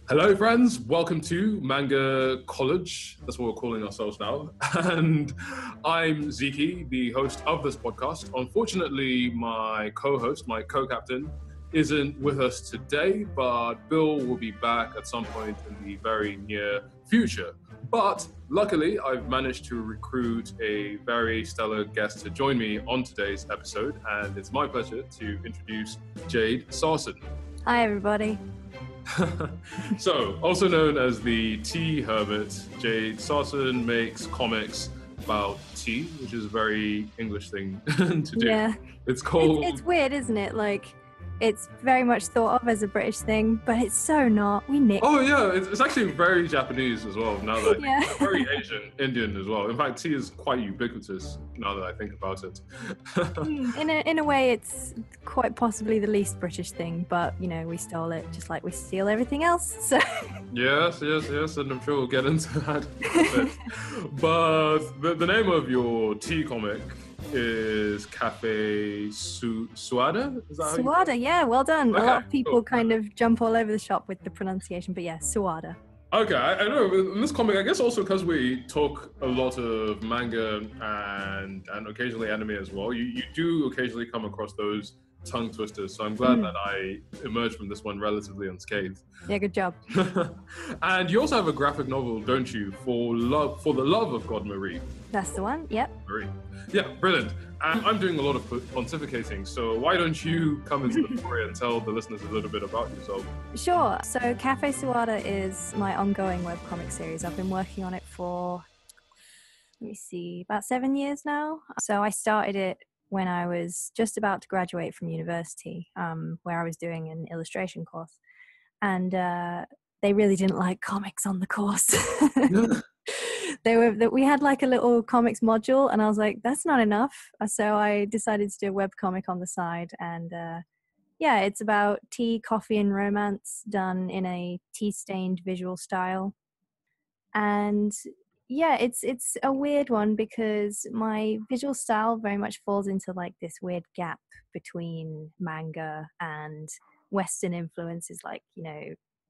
Hello, friends. Welcome to Manga College. That's what we're calling ourselves now. And I'm Ziki, the host of this podcast. Unfortunately, my co-host, my co-captain, isn't with us today, but Bill will be back at some point in the very near future. But luckily, I've managed to recruit a very stellar guest to join me on today's episode, and it's my pleasure to introduce Jade Sarson. Hi, everybody. So, also known as the Tea Hermit, Jade Sarson makes comics about tea, which is a very English thing to do. Yeah. It's called... It's weird, isn't it? Like, it's very much thought of as a British thing, but it's so not. We nick. Oh, yeah. It's actually very Japanese as well, now that Yeah. very Asian, Indian as well. In fact, tea is quite ubiquitous now that I think about it. In a way, it's quite possibly the least British thing, but, you know, we stole it just like we steal everything else, so... Yes, and I'm sure we'll get into that. But the name of your tea comic is Cafe Suada? Is that Suada, yeah, well done. Okay, a lot of people cool. kind of jump all over the shop with the pronunciation, but yeah, Suada. Okay, I know. In this comic, I guess also because we talk a lot of manga and occasionally anime as well, you do occasionally come across those tongue twisters. So I'm glad that I emerged from this one relatively unscathed. Yeah, good job. And you also have a graphic novel, don't you, for the love of God, Marie? That's the one, yep. Marie. Yeah, brilliant. And I'm doing a lot of pontificating, so why don't you come into the story and tell the listeners a little bit about yourself? Sure. So Cafe Suada is my ongoing webcomic series. I've been working on it for, about 7 years now. So I started it when I was just about to graduate from university, where I was doing an illustration course. And they really didn't like comics on the course. We had like a little comics module, and I was like, that's not enough. So I decided to do a webcomic on the side, and yeah, it's about tea, coffee, and romance done in a tea-stained visual style. And yeah, it's a weird one because my visual style very much falls into like this weird gap between manga and Western influences, like, you know,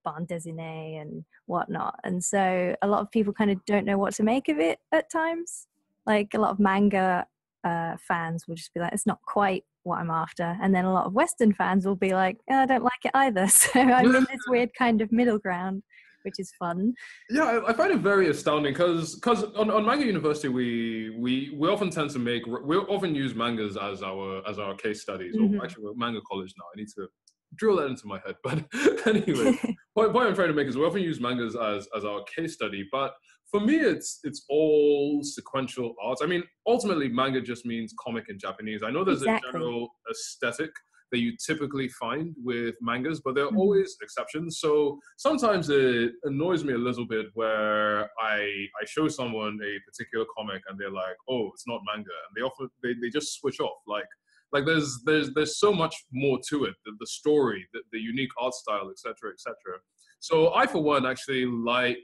bande dessinée and whatnot. And so a lot of people kind of don't know what to make of it at times. Like a lot of manga fans will just be like, it's not quite what I'm after. And then a lot of Western fans will be like, I don't like it either. So I'm in this weird kind of middle ground, which is fun. Yeah, I find it very astounding because on Manga University we often tend to we often use mangas as our case studies. Or actually, we're Manga College now. I need to drill that into my head. But anyway, point I'm trying to make is we often use mangas as our case study. But for me, it's all sequential art. I mean, ultimately, manga just means comic in Japanese. I know there's a general aesthetic that you typically find with mangas, but there are always exceptions. So sometimes it annoys me a little bit where I show someone a particular comic and they're like, oh, it's not manga. And they just switch off. Like there's so much more to it, the story, the unique art style, etc., etc. So I, for one, actually like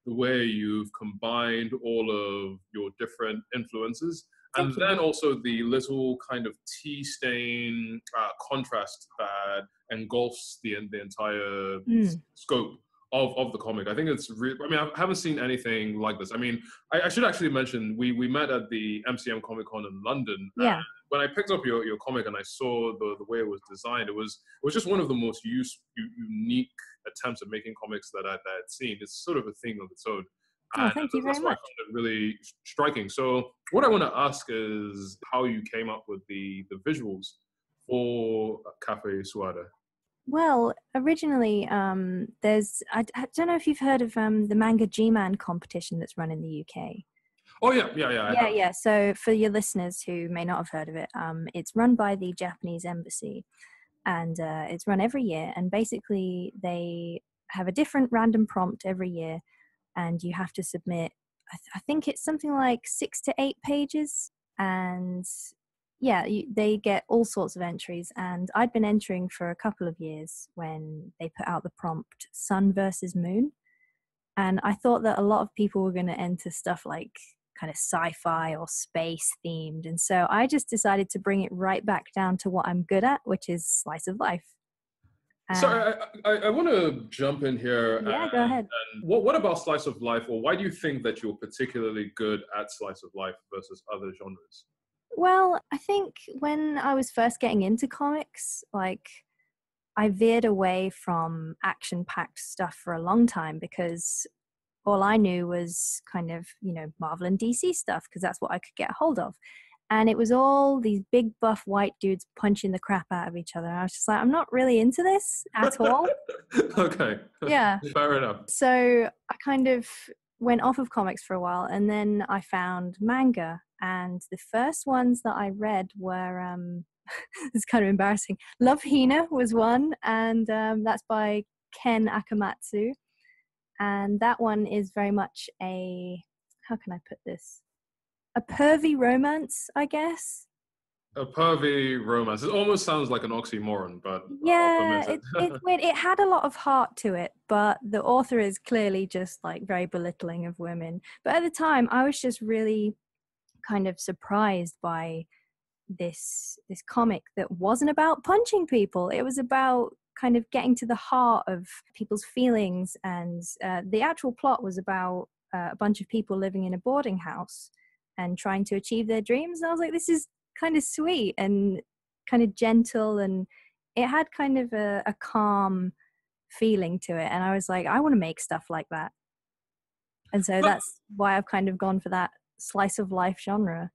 the way you've combined all of your different influences. And then also the little kind of tea stain contrast that engulfs the entire scope of the comic. I think it's I mean, I haven't seen anything like this. I mean, I should actually mention, we met at the MCM Comic Con in London. Yeah. When I picked up your comic and I saw the way it was designed, it was just one of the most unique attempts at making comics that I'd seen. It's sort of a thing of its own. Oh, thank you very much. I found it really striking. So what I want to ask is how you came up with the visuals for Cafe Suada. Well, originally, there's, I don't know if you've heard of the Manga G-Man competition that's run in the UK. Oh, yeah. Yeah. So for your listeners who may not have heard of it, it's run by the Japanese embassy, and it's run every year. And basically, they have a different random prompt every year, and you have to submit, I think it's something like 6 to 8 pages. And yeah, they get all sorts of entries. And I'd been entering for a couple of years when they put out the prompt Sun versus Moon. And I thought that a lot of people were going to enter stuff like kind of sci-fi or space themed. And so I just decided to bring it right back down to what I'm good at, which is slice of life. So I want to jump in here. Yeah, go ahead. And what about slice of life, or why do you think that you're particularly good at slice of life versus other genres? Well, I think when I was first getting into comics, like I veered away from action-packed stuff for a long time because all I knew was kind of, Marvel and DC stuff because that's what I could get a hold of. And it was all these big buff white dudes punching the crap out of each other. And I was just like, I'm not really into this at all. Okay. Yeah. Fair enough. So I kind of went off of comics for a while, and then I found manga. And the first ones that I read were, it's kind of embarrassing. Love Hina was one, and that's by Ken Akamatsu. And that one is very much how can I put this? A pervy romance, I guess. A pervy romance. It almost sounds like an oxymoron, but Yeah, I'll permit it's weird. It had a lot of heart to it, but the author is clearly just like very belittling of women. But at the time, I was just really kind of surprised by this comic that wasn't about punching people. It was about kind of getting to the heart of people's feelings, and the actual plot was about a bunch of people living in a boarding house and trying to achieve their dreams. And I was like, this is kind of sweet and kind of gentle, and it had kind of a calm feeling to it. And I was like, I want to make stuff like that. And so that's why I've kind of gone for that slice of life genre.